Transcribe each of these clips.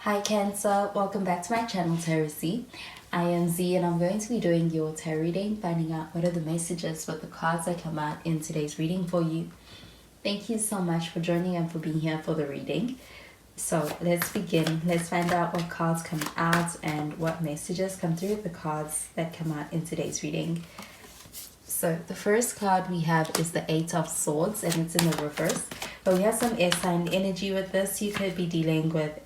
Hi Cancer, welcome back to my channel Tarot Z. I am Z and I'm going to be doing your tarot reading, finding out what are the messages with the cards that come out in today's reading for you. Thank you so much for joining and for being here for the reading. So let's begin. Let's find out what cards come out and what messages come through with the cards that come out in today's reading. So the first card we have is the Eight of Swords and it's in the reverse. But we have some air sign energy with this. You could be dealing with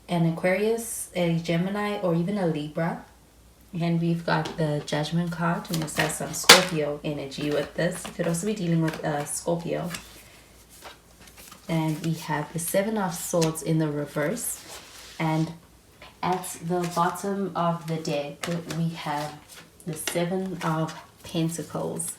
an Aquarius, a Gemini, or even a Libra. And we've got the Judgment card, and this has some Scorpio energy with this. You could also be dealing with a Scorpio. And we have the Seven of Swords in the reverse. And at the bottom of the deck, we have the Seven of Pentacles.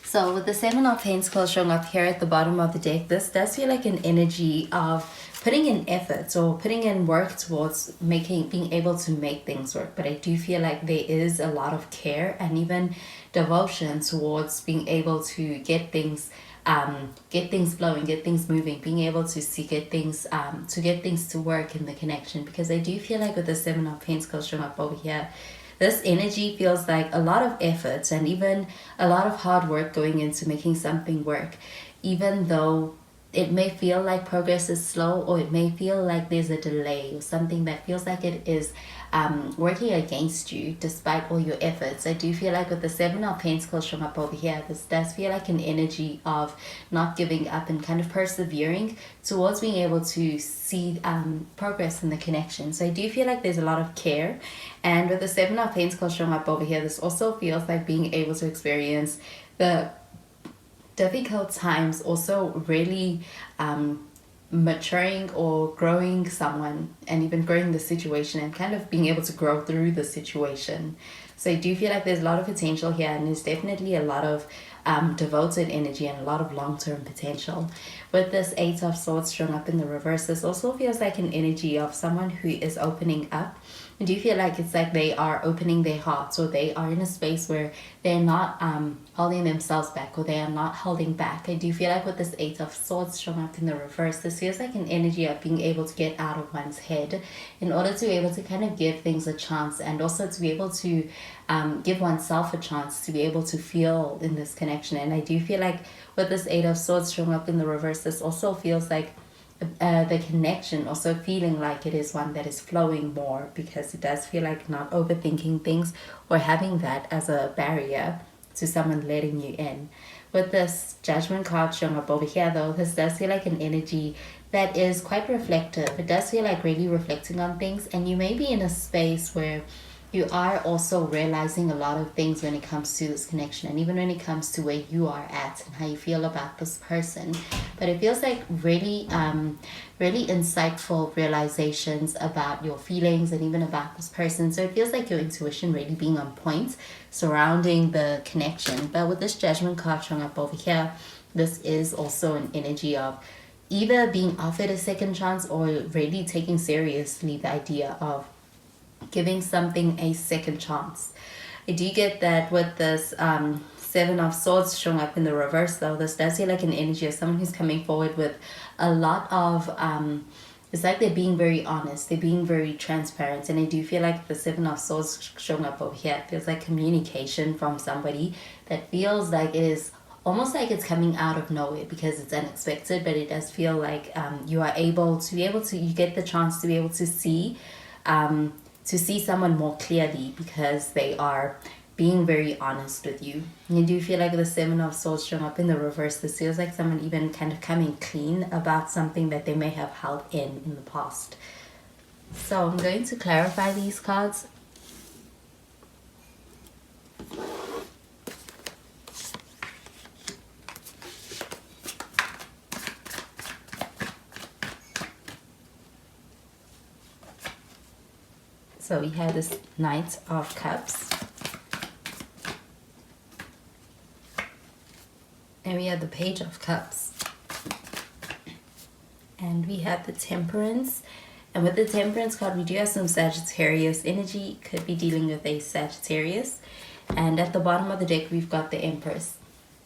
So with the Seven of Pentacles showing up here at the bottom of the deck, this does feel like an energy of putting in effort or putting in work towards being able to make things work. But I do feel like there is a lot of care and even devotion towards being able to get things flowing, get things moving, being able to get things to work in the connection. Because I do feel like with the Seven of Pentacles showing up over here, this energy feels like a lot of effort and even a lot of hard work going into making something work, even though it may feel like progress is slow, or it may feel like there's a delay or something that feels like it is working against you despite all your efforts. I do feel like with the Seven of Pentacles showing up over here, this does feel like an energy of not giving up and kind of persevering towards being able to see progress in the connection. So I do feel like there's a lot of care. And with the Seven of Pentacles showing up over here, this also feels like being able to experience the difficult times, also really maturing or growing someone and even growing the situation and kind of being able to grow through the situation. So I do feel like there's a lot of potential here, and there's definitely a lot of devoted energy and a lot of long-term potential. With this Eight of Swords showing up in the reverse, this also feels like an energy of someone who is opening up. I do feel like it's like they are opening their hearts, or they are in a space where they're not holding themselves back, or they are not holding back. I do feel like with this Eight of Swords showing up in the reverse, this feels like an energy of being able to get out of one's head in order to be able to kind of give things a chance, and also to be able to give oneself a chance to be able to feel in this connection. And I do feel like with this Eight of Swords showing up in the reverse, this also feels like the connection also feeling like it is one that is flowing more, because it does feel like not overthinking things or having that as a barrier to someone letting you in. With this Judgment card showing up over here though, this does feel like an energy that is quite reflective. It does feel like really reflecting on things, and you may be in a space where you are also realizing a lot of things when it comes to this connection, and even when it comes to where you are at and how you feel about this person. But it feels like really insightful realizations about your feelings and even about this person. So it feels like your intuition really being on point surrounding the connection. But with this Judgment card showing up over here, this is also an energy of either being offered a second chance or really taking seriously the idea of giving something a second chance. I do get that with this Seven of Swords showing up in the reverse though, this does feel like an energy of someone who's coming forward with a lot of it's like they're being very honest, they're being very transparent. And I do feel like the Seven of Swords showing up over here, it feels like communication from somebody that feels like it is almost like it's coming out of nowhere because it's unexpected. But it does feel like you are able to you get the chance to be able to see someone more clearly, because they are being very honest with you. And you do feel like the Seven of Swords showing up in the reverse, this feels like someone even kind of coming clean about something that they may have held in the past. So I'm going to clarify these cards. So we have this Knight of Cups. And we have the Page of Cups. And we have the Temperance. And with the Temperance card, we do have some Sagittarius energy. Could be dealing with a Sagittarius. And at the bottom of the deck, we've got the Empress.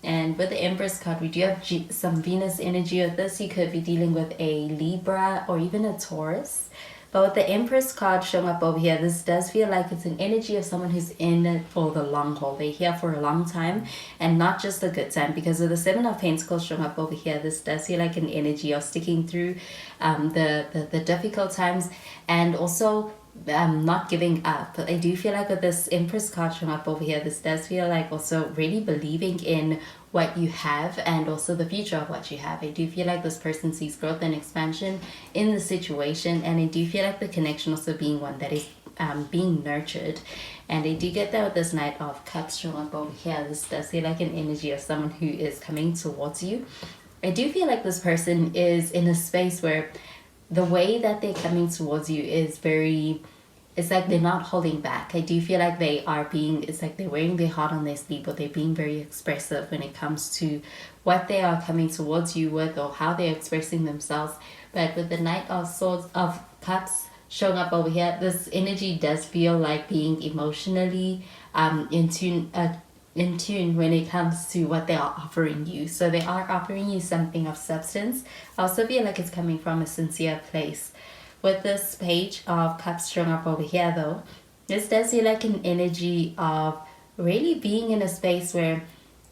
And with the Empress card, we do have some Venus energy with this. You could be dealing with a Libra or even a Taurus. But with the Empress card showing up over here, this does feel like it's an energy of someone who's in it for the long haul. They're here for a long time and not just a good time. Because with the Seven of Pentacles showing up over here, this does feel like an energy of sticking through the difficult times, and also not giving up. I do feel like with this Empress card showing up over here, this does feel like also really believing in what you have and also the future of what you have. I do feel like this person sees growth and expansion in the situation, and I do feel like the connection also being one that is being nurtured. And I do get that with this Knight of Cups showing up over here. This does feel like an energy of someone who is coming towards you. I do feel like this person is in a space where the way that they're coming towards you is very, it's like they're not holding back. I do feel like they are being, it's like they're wearing their heart on their sleeve, or they're being very expressive when it comes to what they are coming towards you with or how they're expressing themselves. But with the Knight of Swords of Cups showing up over here, this energy does feel like being emotionally in tune when it comes to what they are offering you. So they are offering you something of substance. I also feel like it's coming from a sincere place. With this Page of Cups showing up over here though, this does feel like an energy of really being in a space where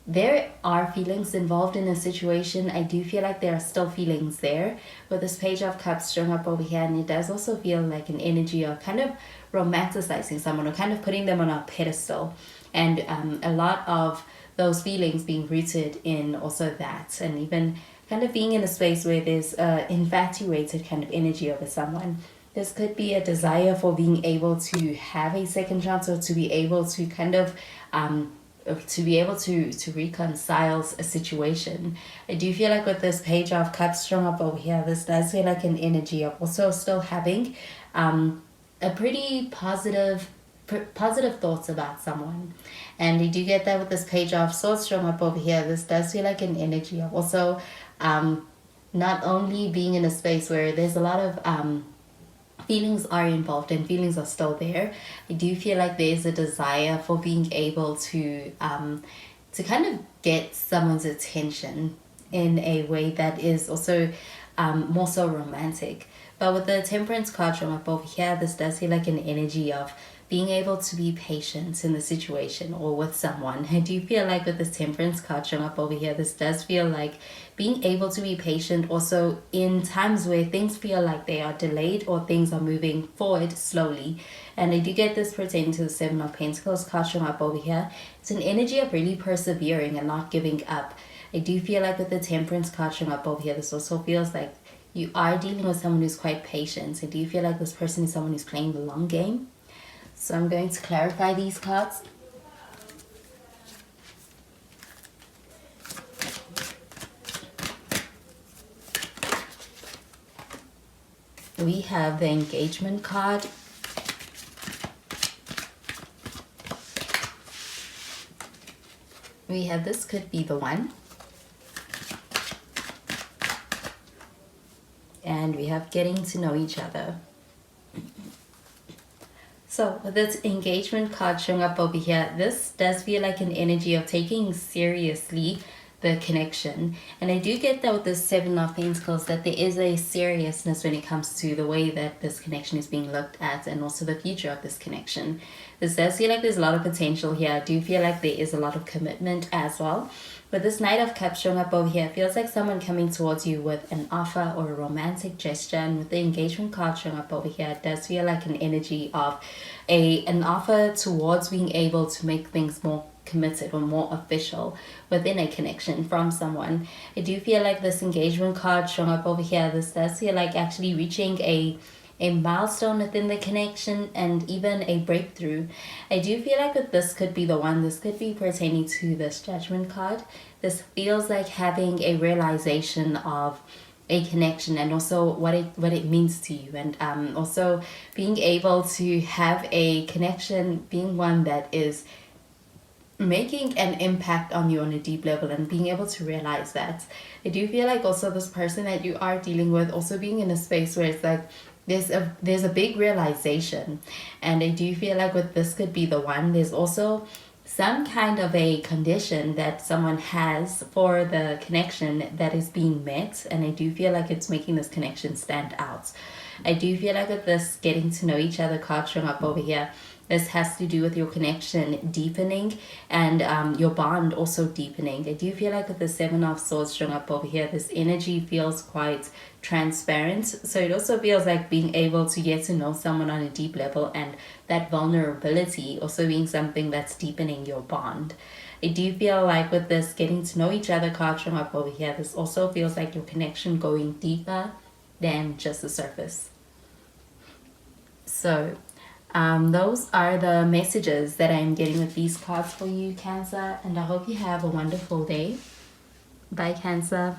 there are feelings involved in a situation. I do feel like there are still feelings there with this Page of Cups showing up over here, and it does also feel like an energy of kind of romanticizing someone or kind of putting them on a pedestal, and a lot of those feelings being rooted in also that, and even kind of being in a space where there's infatuated kind of energy over someone. This could be a desire for being able to have a second chance, or to be able to kind of to reconcile a situation. I do feel like with this Page of Cups showing up over here, this does feel like an energy of also still having a pretty positive thoughts about someone. And you do get that with this Page of Swords showing up over here. This does feel like an energy of also not only being in a space where there's a lot of feelings are involved and feelings are still there. I do feel like there's a desire for being able to kind of get someone's attention in a way that is also more so romantic. But with the Temperance card showing up over here, this does feel like an energy of being able to be patient in the situation or with someone. I do feel like with this Temperance card showing up over here, this does feel like being able to be patient also in times where things feel like they are delayed or things are moving forward slowly. And I do get this pertaining to the Seven of Pentacles card showing up over here. It's an energy of really persevering and not giving up. I do feel like with the Temperance card showing up over here, this also feels like you are dealing with someone who's quite patient. I do feel like this person is someone who's playing the long game. So I'm going to clarify these cards. We have the Engagement card. We have This Could Be the One. And we have Getting to Know Each Other. So with this Engagement card showing up over here, this does feel like an energy of taking seriously the connection. And I do get that with the Seven of Pentacles, that there is a seriousness when it comes to the way that this connection is being looked at and also the future of this connection. This does feel like there's a lot of potential here. I do feel like there is a lot of commitment as well. But this Knight of Cups showing up over here feels like someone coming towards you with an offer or a romantic gesture. And with the Engagement card showing up over here, it does feel like an energy of an offer towards being able to make things more committed or more official within a connection from someone. I do feel like this Engagement card showing up over here, this does feel like actually reaching a milestone within the connection and even a breakthrough. I do feel like with This Could Be the One, this could be pertaining to this Judgment card. This feels like having a realization of a connection and also what it means to you, and also being able to have a connection being one that is making an impact on you on a deep level, and being able to realize that. I do feel like also this person that you are dealing with also being in a space where it's like there's a big realization. And I do feel like with This Could Be the One, there's also some kind of a condition that someone has for the connection that is being met, and I do feel like it's making this connection stand out. I do feel like with this getting to know each other card showing up over here, this has to do with your connection deepening and your bond also deepening. I do feel like with the Seven of Swords showing up over here, this energy feels quite transparent. So it also feels like being able to get to know someone on a deep level, and that vulnerability also being something that's deepening your bond. I do feel like with this getting to know each other card showing up over here, this also feels like your connection going deeper than just the surface. So those are the messages that I'm getting with these cards for you, Cancer, and I hope you have a wonderful day. Bye, Cancer.